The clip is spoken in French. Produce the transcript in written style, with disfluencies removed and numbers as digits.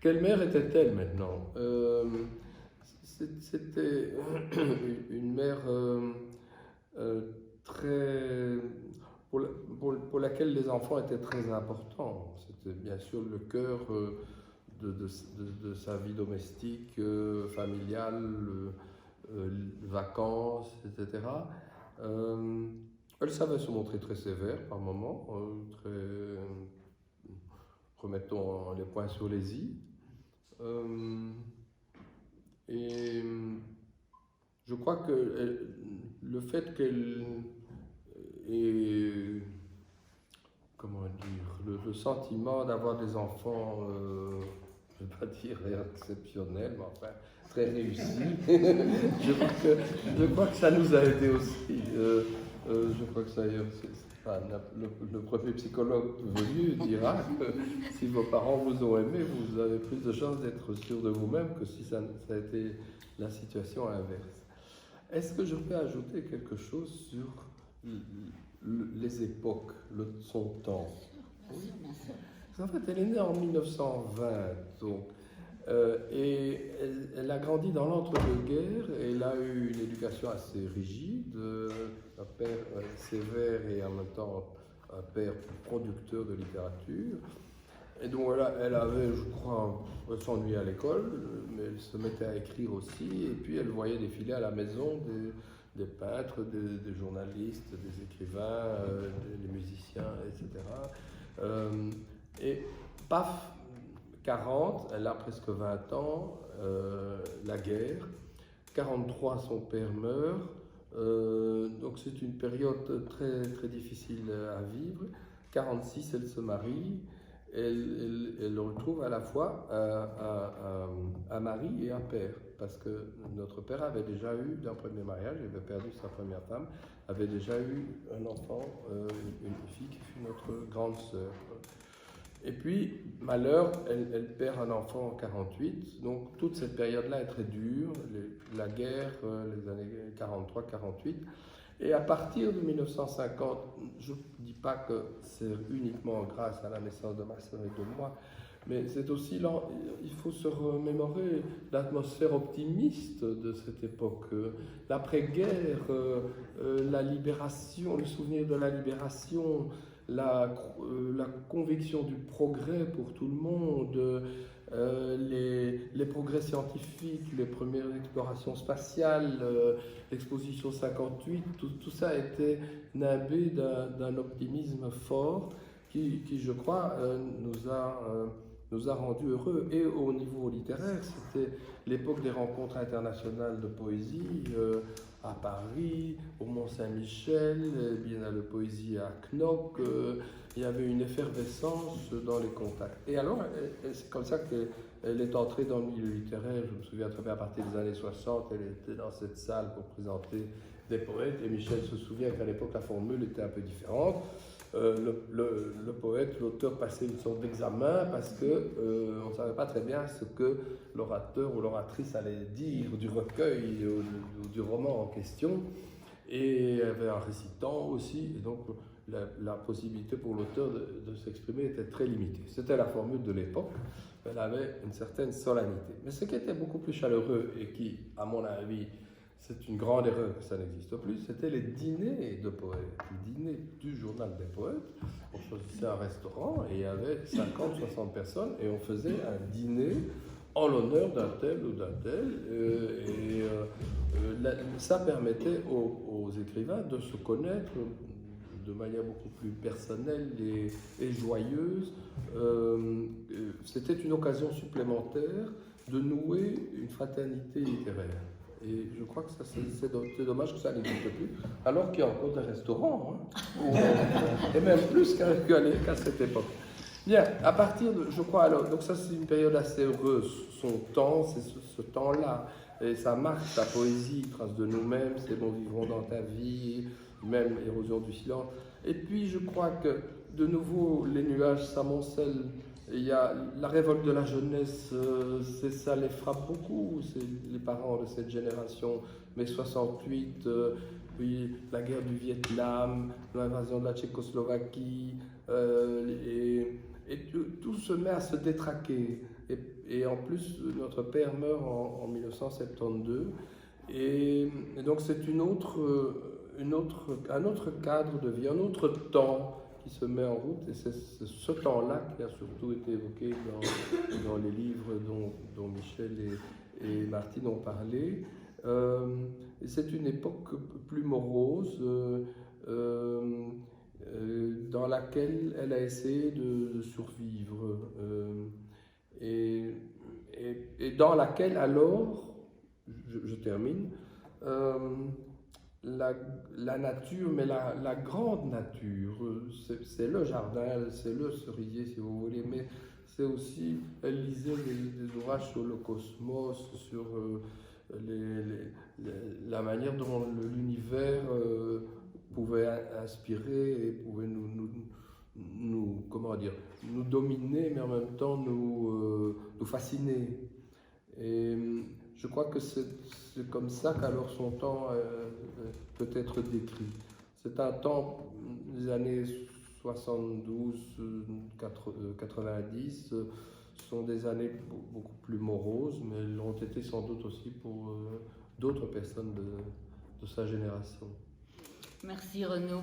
Quelle mère était-elle maintenant? C'était une mère euh, très, pour laquelle les enfants étaient très importants. C'était bien sûr le cœur de sa vie domestique, familiale, vacances, etc. Euh, Elle savait se montrer très sévère par moments, remettons les points sur les i. Euh, et je crois que le fait qu'elle ait, comment dire, le sentiment d'avoir des enfants, je ne vais pas dire exceptionnels, mais enfin très réussis, je crois que ça nous a aidé aussi. Je crois que ça, enfin, le premier psychologue venu dira que si vos parents vous ont aimé, vous avez plus de chances d'être sûr de vous-même que si ça a été la situation inverse. Est-ce que je peux ajouter quelque chose sur les époques, son temps? Bien sûr, bien sûr. En fait, elle est née en 1920, donc, et elle a grandi dans l'entre-deux-guerres. Elle a eu une éducation assez rigide, un père sévère et en même temps un père producteur de littérature. Et donc elle avait, je crois, elle s'ennuyait à l'école, mais elle se mettait à écrire aussi. Et puis elle voyait défiler à la maison des peintres, des journalistes, des écrivains, des musiciens, etc. Et paf, 40, elle a presque 20 ans, la guerre. 43, son père meurt. Donc c'est une période très, très difficile à vivre. 46, elle se marie. Elle retrouve à la fois un mari et un père, parce que notre père avait déjà eu, d'un premier mariage, il avait perdu sa première femme, avait déjà eu un enfant, une fille qui fut notre grande sœur. Et puis, malheur, elle perd un enfant en 48, donc toute cette période-là est très dure, la guerre, les années 43-48. Et à partir de 1950, je ne dis pas que c'est uniquement grâce à la naissance de ma sœur et de moi, mais c'est aussi là, il faut se remémorer l'atmosphère optimiste de cette époque, l'après-guerre, la libération, le souvenir de la libération, la conviction du progrès pour tout le monde, les progrès scientifiques, les premières explorations spatiales, l'exposition 58, tout ça a été nimbé d'un optimisme fort qui, je crois, nous a rendus heureux. Et au niveau littéraire, c'était l'époque des rencontres internationales de poésie à Paris, au Mont-Saint-Michel, Biennale de poésie à Knock. Il y avait une effervescence dans les contacts. Et alors, c'est comme ça qu'elle est entrée dans le milieu littéraire. Je me souviens très bien, à partir des années 60, elle était dans cette salle pour présenter des poètes. Et Michel se souvient qu'à l'époque, la formule était un peu différente. Le poète, l'auteur passait une sorte d'examen parce qu'on ne savait pas très bien ce que l'orateur ou l'oratrice allait dire du recueil ou du roman en question. Et il y avait un récitant aussi, et donc la possibilité pour l'auteur de s'exprimer était très limitée. C'était la formule de l'époque, elle avait une certaine solennité. Mais ce qui était beaucoup plus chaleureux et qui, à mon avis, c'est une grande erreur que ça n'existe plus, c'était les dîners de poètes, les dîners du journal des poètes. On choisissait un restaurant et il y avait 50-60 personnes et on faisait un dîner en l'honneur d'un tel ou d'un tel. Ça permettait aux écrivains de se connaître de manière beaucoup plus personnelle et joyeuse. C'était une occasion supplémentaire de nouer une fraternité littéraire. Et je crois que c'est dommage que ça n'existe plus, alors qu'il y a encore des restaurants, hein, et même plus qu'à cette époque. Bien, à partir de, je crois, alors, donc ça c'est une période assez heureuse, son temps, c'est ce temps-là, et ça marque sa poésie, trace de nous-mêmes, c'est Nous vivrons dans ta vie, même Érosion du silence. Et puis je crois que, de nouveau, les nuages s'amoncellent. Il y a la révolte de la jeunesse, ça les frappe beaucoup, c'est les parents de cette génération, mai 68, puis la guerre du Vietnam, l'invasion de la Tchécoslovaquie, et tout se met à se détraquer. Et en plus, notre père meurt en 1972. Et donc c'est un autre cadre de vie, un autre temps qui se met en route. Et c'est ce temps-là qui a surtout été évoqué dans les livres dont Michel et Martine ont parlé. Et c'est une époque plus morose dans laquelle elle a essayé de survivre. Et dans laquelle alors, je termine, la nature, mais la grande nature, c'est le jardin, c'est le cerisier si vous voulez, mais c'est aussi, elle lisait des ouvrages sur le cosmos, sur la manière dont l'univers pouvait inspirer et pouvait nous, comment dire, nous dominer, mais en même temps nous fasciner. Et je crois que c'est comme ça qu'alors son temps peut être décrit. C'est un temps des années 72, 90, sont des années beaucoup plus moroses, mais elles l'ont été sans doute aussi pour d'autres personnes de sa génération. Merci Renaud.